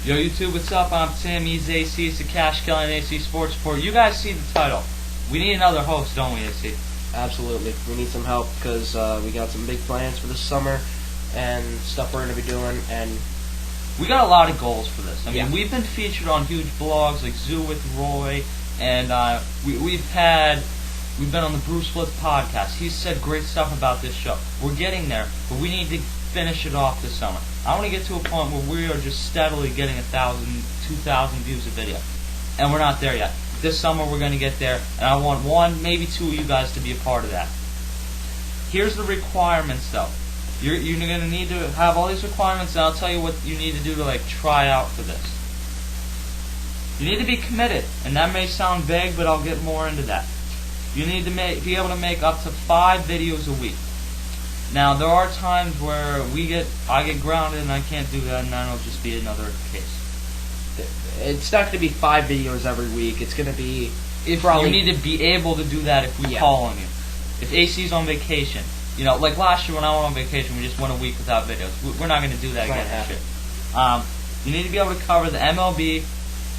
Yo YouTube, what's up? I'm Tim, he's AC, it's the Kash Kelly and AC Sports Report. You guys see the title. We need another host, don't we, AC? Absolutely. We need some help because we got some big plans for this summer and stuff we're going to be doing. And we got a lot of goals for this. I mean, Yeah. we've been featured on huge blogs like Zoo with Roy, and we've been on the Bruce Willis podcast. He's said great stuff about this show. We're getting there, but we need to finish it off this summer. I want to get to a point where we are just steadily getting 1,000, 2,000 views a video, and we're not there yet. This summer we're going to get there, and I want one, maybe two of you guys to be a part of that. Here's the requirements, though. You're going to need to have all these requirements, and I'll tell you what you need to do to try out for this. You need to be committed, and that may sound vague, but I'll get more into that. You need to be able to make up to 5 videos a week. Now, there are times where I get grounded and I can't do that, and that'll just be another case. it's not going to be 5 videos every week. It's going to be You need to be able to do that if we call on you. If AC's on vacation, like last year when I went on vacation, we just went a week without videos. We're not going to do that again this year. You need to be able to cover the MLB,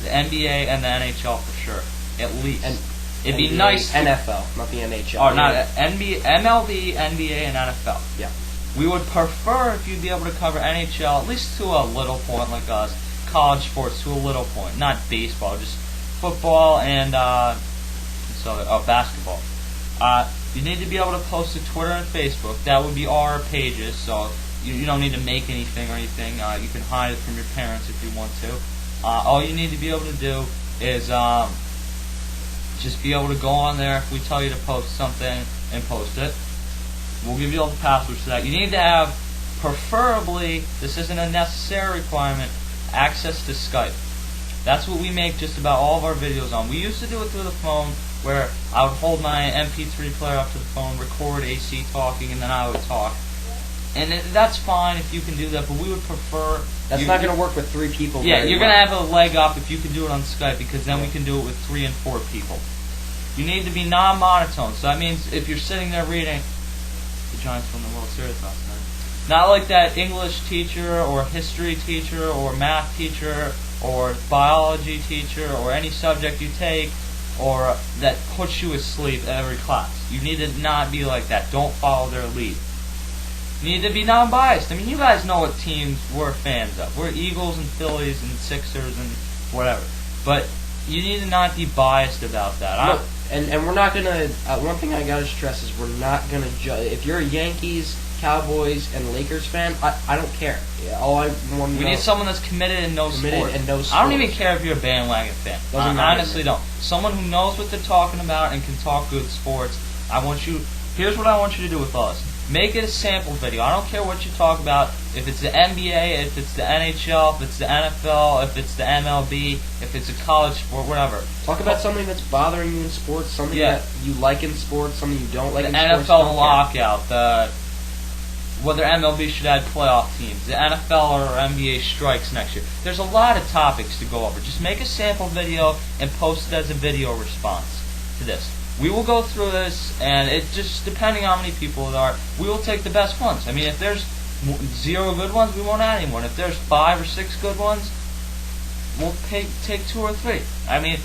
the NBA, and the NHL for sure, at least. And it'd be NBA, nice. NFL, not the NHL. Oh, not MLB, NBA, and NFL. Yeah. We would prefer if you'd be able to cover NHL at least to a little point, like us. College sports to a little point, not baseball, just football and basketball. You need to be able to post to Twitter and Facebook. That would be our pages, so you don't need to make anything or anything. You can hide it from your parents if you want to. All you need to be able to do is just be able to go on there if we tell you to post something and post it. We'll give you all the passwords to that. You need to have, preferably, this isn't a necessary requirement, access to Skype. That's what we make just about all of our videos on. We used to do it through the phone, where I would hold my MP3 player up to the phone, record AC talking, and then I would talk. And that's fine if you can do that, but we would prefer... That's not going to work with 3 people. Yeah, you're going to have a leg up if you can do it on Skype, because then we can do it with 3 and 4 people. You need to be non-monotone, so that means if you're sitting there reading, the Giants won the World Series last night. Not like that English teacher or history teacher or math teacher or biology teacher or any subject you take or that puts you asleep every class. You need to not be like that. Don't follow their lead. You need to be non-biased. I mean, you guys know what teams we're fans of. We're Eagles and Phillies and Sixers and whatever. But you need to not be biased about that. Look, and we're not going to... one thing I got to stress is we're not going to judge... If you're a Yankees, Cowboys, and Lakers fan, I don't care. All I want to We need someone that's committed and knows sports. I don't even care if you're a bandwagon fan. I honestly don't. Someone who knows what they're talking about and can talk good sports. Here's what I want you to do with us. Make it a sample video. I don't care what you talk about. If it's the NBA, if it's the NHL, if it's the NFL, if it's the MLB, if it's a college sport, whatever. Talk about something that's bothering you in sports, something that you like in sports, something you don't like in sports. The NFL lockout, whether MLB should add playoff teams, the NFL or NBA strikes next year. There's a lot of topics to go over. Just make a sample video and post it as a video response to this. We will go through this, and it just, depending on how many people there are, we will take the best ones. I mean, if there's 0 good ones, we won't add anyone. If there's 5 or 6 good ones, we'll take 2 or 3. I mean,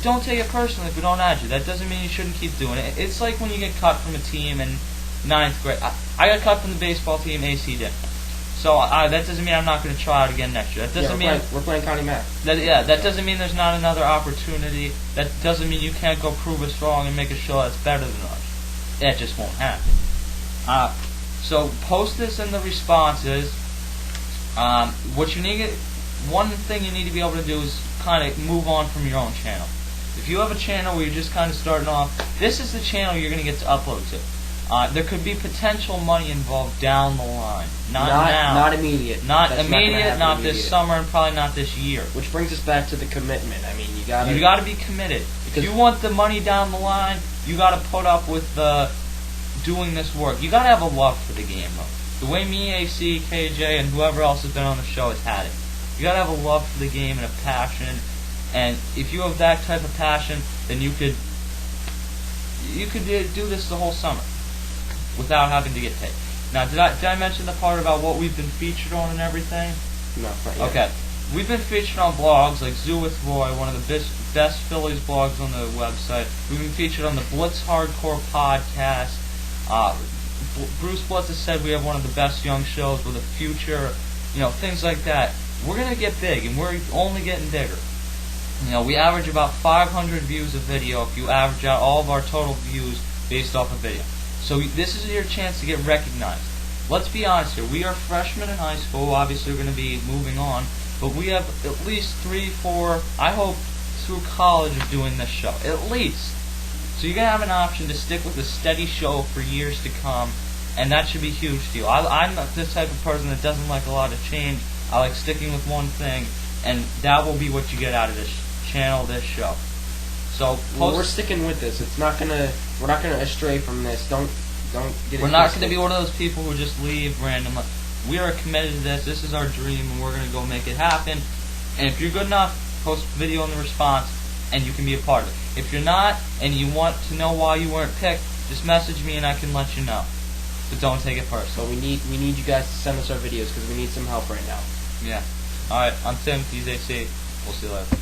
don't take it personally if we don't add you. That doesn't mean you shouldn't keep doing it. It's like when you get cut from a team in 9th grade. I got cut from the baseball team, AC did. So that doesn't mean I'm not going to try out again next year. That doesn't mean we're playing Connie Mack. That doesn't mean there's not another opportunity. That doesn't mean you can't go prove us wrong and make a show that's better than ours. That just won't happen. So post this in the responses. What you need, one thing you need to be able to do is kind of move on from your own channel. If you have a channel where you're just kind of starting off, this is the channel you're going to get to upload to. There could be potential money involved down the line. Not now. Not immediate. Not immediate, not this summer, and probably not this year. Which brings us back to the commitment. I mean, you got to be committed. If you want the money down the line, you got to put up with doing this work. You got to have a love for the game, though. The way me, AC, KJ, and whoever else has been on the show has had it. You got to have a love for the game and a passion. And if you have that type of passion, then you could do this the whole summer without having to get paid. Now, did I mention the part about what we've been featured on and everything? No, not yet. Okay. we've been featured on blogs like Zoo with Roy, one of the best Phillies blogs on the website. We've been featured on the Blitz Hardcore podcast. Bruce Blitz has said we have one of the best young shows with a future, things like that. We're going to get big, and we're only getting bigger. We average about 500 views a video if you average out all of our total views based off a video. So this is your chance to get recognized. Let's be honest here. We are freshmen in high school. Obviously, we're going to be moving on. But we have at least 3, 4, I hope, through college of doing this show. At least. So you're going to have an option to stick with a steady show for years to come. And that should be huge to you. I'm not this type of person that doesn't like a lot of change. I like sticking with one thing. And that will be what you get out of this channel, this show. So we're sticking with this. We're not gonna astray from this. Don't get it. We're not going to be one of those people who just leave randomly. We are committed to this. This is our dream, and we're going to go make it happen. And if you're good enough, post a video in the response, and you can be a part of it. If you're not, and you want to know why you weren't picked, just message me, and I can let you know. But don't take it personal. So we need you guys to send us our videos because we need some help right now. Yeah. All right. I'm Tim, TJC. We'll see you later.